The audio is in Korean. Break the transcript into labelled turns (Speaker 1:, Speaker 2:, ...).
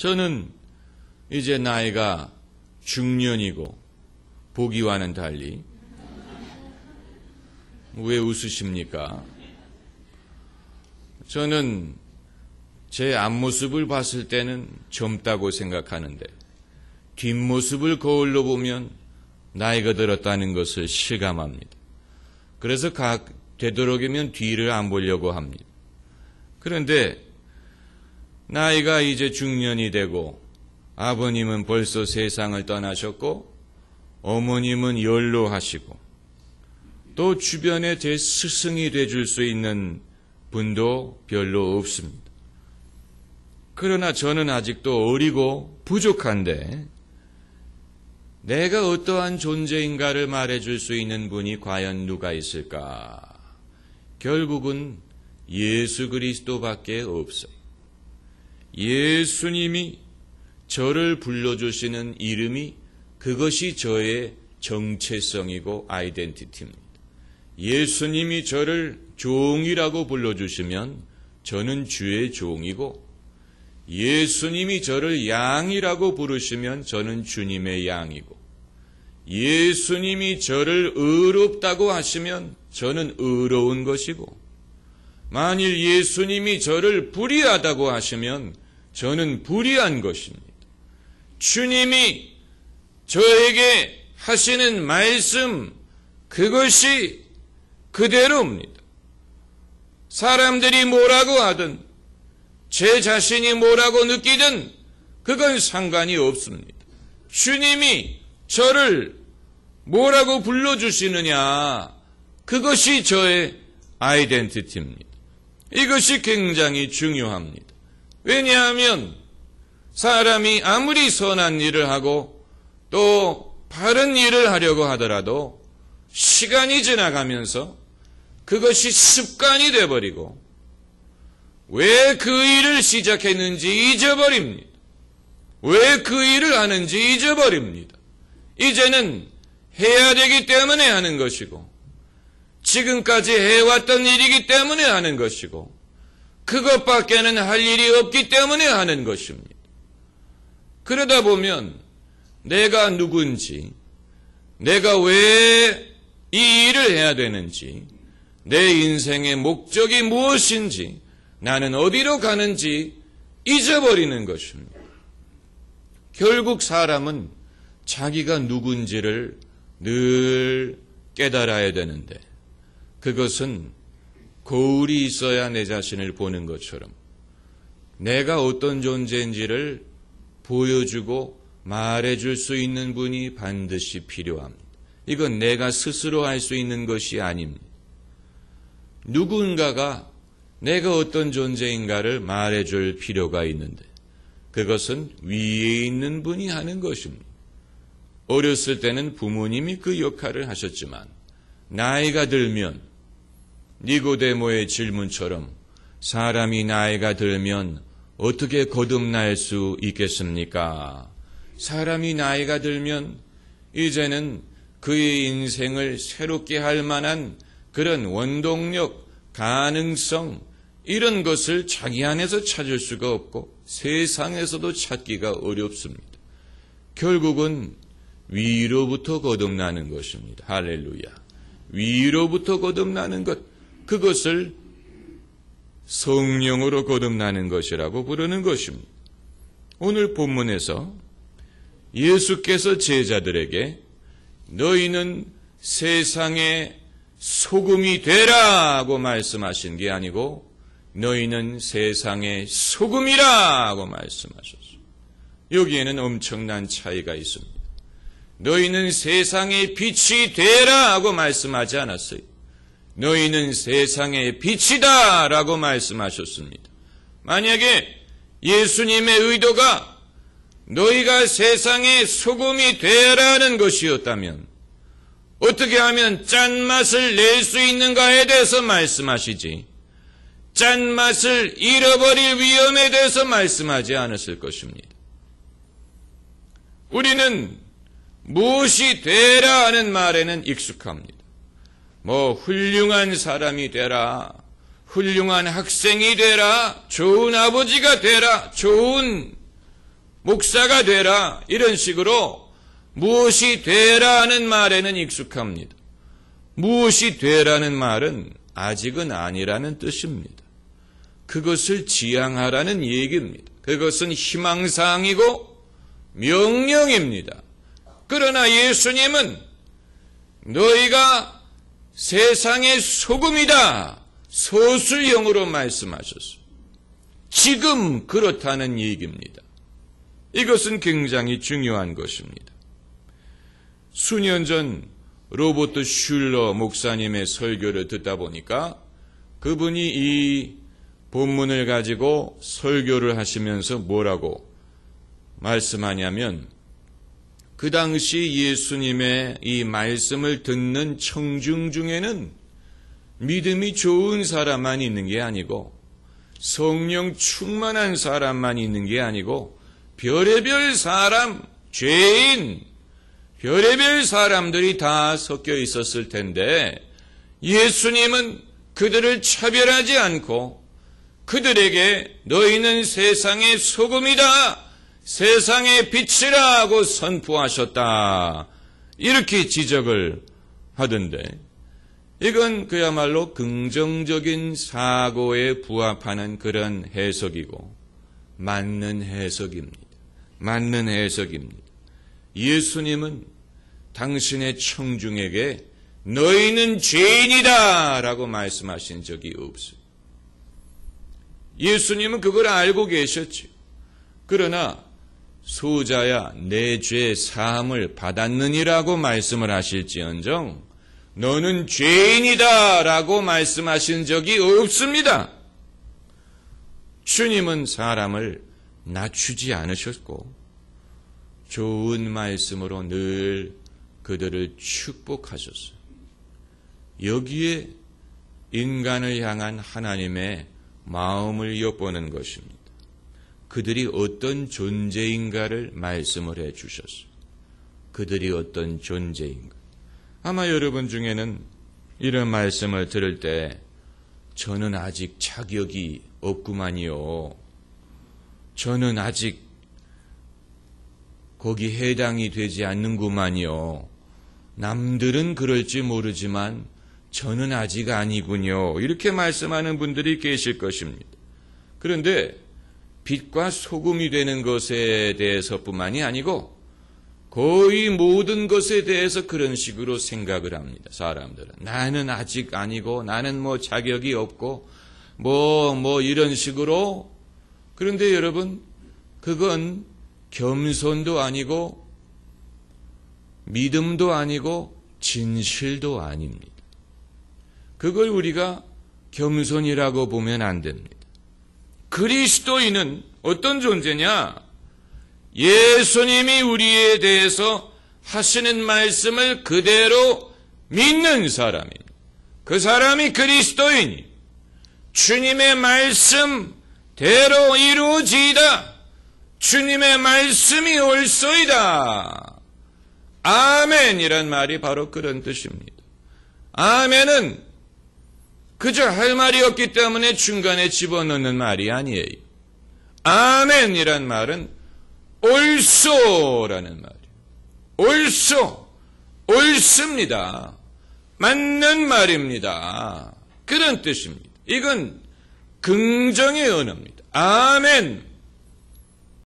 Speaker 1: 저는 이제 나이가 중년이고 보기와는 달리. 왜 웃으십니까? 저는 제 앞모습을 봤을 때는 젊다고 생각하는데 뒷모습을 거울로 보면 나이가 들었다는 것을 실감합니다. 그래서 되도록이면 뒤를 안 보려고 합니다. 그런데 나이가 이제 중년이 되고 아버님은 벌써 세상을 떠나셨고 어머님은 연로하시고 또 주변에 제 스승이 되줄 수 있는 분도 별로 없습니다. 그러나 저는 아직도 어리고 부족한데 내가 어떠한 존재인가를 말해줄 수 있는 분이 과연 누가 있을까? 결국은 예수 그리스도밖에 없어요. 예수님이 저를 불러주시는 이름이 그것이 저의 정체성이고 아이덴티티입니다. 예수님이 저를 종이라고 불러주시면 저는 주의 종이고 예수님이 저를 양이라고 부르시면 저는 주님의 양이고 예수님이 저를 의롭다고 하시면 저는 의로운 것이고 만일 예수님이 저를 불의하다고 하시면 저는 불의한 것입니다. 주님이 저에게 하시는 말씀 그것이 그대로입니다. 사람들이 뭐라고 하든 제 자신이 뭐라고 느끼든 그건 상관이 없습니다. 주님이 저를 뭐라고 불러주시느냐 그것이 저의 아이덴티티입니다. 이것이 굉장히 중요합니다. 왜냐하면 사람이 아무리 선한 일을 하고 또 바른 일을 하려고 하더라도 시간이 지나가면서 그것이 습관이 되어버리고 왜 그 일을 시작했는지 잊어버립니다. 왜 그 일을 하는지 잊어버립니다. 이제는 해야 되기 때문에 하는 것이고 지금까지 해왔던 일이기 때문에 하는 것이고 그것밖에는 할 일이 없기 때문에 하는 것입니다. 그러다 보면 내가 누군지, 내가 왜 이 일을 해야 되는지, 내 인생의 목적이 무엇인지, 나는 어디로 가는지 잊어버리는 것입니다. 결국 사람은 자기가 누군지를 늘 깨달아야 되는데 그것은 거울이 있어야 내 자신을 보는 것처럼 내가 어떤 존재인지를 보여주고 말해줄 수 있는 분이 반드시 필요합니다. 이건 내가 스스로 할 수 있는 것이 아닙니다. 누군가가 내가 어떤 존재인가를 말해줄 필요가 있는데 그것은 위에 있는 분이 하는 것입니다. 어렸을 때는 부모님이 그 역할을 하셨지만 나이가 들면 니고데모의 질문처럼 사람이 나이가 들면 어떻게 거듭날 수 있겠습니까? 사람이 나이가 들면 이제는 그의 인생을 새롭게 할 만한 그런 원동력, 가능성 이런 것을 자기 안에서 찾을 수가 없고 세상에서도 찾기가 어렵습니다. 결국은 위로부터 거듭나는 것입니다. 할렐루야. 위로부터 거듭나는 것, 그것을 성령으로 거듭나는 것이라고 부르는 것입니다. 오늘 본문에서 예수께서 제자들에게 너희는 세상의 소금이 되라고 말씀하신 게 아니고 너희는 세상의 소금이라고 말씀하셨어요. 여기에는 엄청난 차이가 있습니다. 너희는 세상의 빛이 되라고 말씀하지 않았어요. 너희는 세상의 빛이다라고 말씀하셨습니다. 만약에 예수님의 의도가 너희가 세상의 소금이 되라는 것이었다면 어떻게 하면 짠맛을 낼 수 있는가에 대해서 말씀하시지 짠맛을 잃어버릴 위험에 대해서 말씀하지 않았을 것입니다. 우리는 무엇이 되라 하는 말에는 익숙합니다. 훌륭한 사람이 되라, 훌륭한 학생이 되라, 좋은 아버지가 되라, 좋은 목사가 되라 이런 식으로 무엇이 되라는 말에는 익숙합니다. 무엇이 되라는 말은 아직은 아니라는 뜻입니다. 그것을 지향하라는 얘기입니다. 그것은 희망사항이고 명령입니다. 그러나 예수님은 너희가 세상의 소금이다. 서술형으로 말씀하셨어요. 지금 그렇다는 얘기입니다. 이것은 굉장히 중요한 것입니다. 수년 전 로버트 슐러 목사님의 설교를 듣다 보니까 그분이 이 본문을 가지고 설교를 하시면서 뭐라고 말씀하냐면 그 당시 예수님의 이 말씀을 듣는 청중 중에는 믿음이 좋은 사람만 있는 게 아니고 성령 충만한 사람만 있는 게 아니고 별의별 사람, 죄인, 별의별 사람들이 다 섞여 있었을 텐데 예수님은 그들을 차별하지 않고 그들에게 너희는 세상의 소금이다, 세상의 빛이라 하고 선포하셨다. 이렇게 지적을 하던데 이건 그야말로 긍정적인 사고에 부합하는 그런 해석이고 맞는 해석입니다. 맞는 해석입니다. 예수님은 당신의 청중에게 너희는 죄인이다 라고 말씀하신 적이 없어요. 예수님은 그걸 알고 계셨죠. 그러나 소자야 내 죄 사함을 받았느니라고 말씀을 하실지언정 너는 죄인이다 라고 말씀하신 적이 없습니다. 주님은 사람을 낮추지 않으셨고 좋은 말씀으로 늘 그들을 축복하셨어요. 여기에 인간을 향한 하나님의 마음을 엿보는 것입니다. 그들이 어떤 존재인가를 말씀을 해 주셨어요. 그들이 어떤 존재인가. 아마 여러분 중에는 이런 말씀을 들을 때 저는 아직 자격이 없구만요. 저는 아직 거기 해당이 되지 않는구만요. 남들은 그럴지 모르지만 저는 아직 아니군요. 이렇게 말씀하는 분들이 계실 것입니다. 그런데 빛과 소금이 되는 것에 대해서뿐만이 아니고 거의 모든 것에 대해서 그런 식으로 생각을 합니다. 사람들은. 나는 아직 아니고 나는 뭐 자격이 없고 뭐 이런 식으로. 그런데 여러분 그건 겸손도 아니고 믿음도 아니고 진실도 아닙니다. 그걸 우리가 겸손이라고 보면 안 됩니다. 그리스도인은 어떤 존재냐? 예수님이 우리에 대해서 하시는 말씀을 그대로 믿는 사람입니다. 그 사람이 그리스도인이 주님의 말씀대로 이루어지이다. 주님의 말씀이 옳소이다. 아멘이란 말이 바로 그런 뜻입니다. 아멘은 그저 할 말이 없기 때문에 중간에 집어넣는 말이 아니에요. 아멘이란 말은 옳소라는 말이에요. 옳소, 옳습니다. 맞는 말입니다. 그런 뜻입니다. 이건 긍정의 언어입니다. 아멘.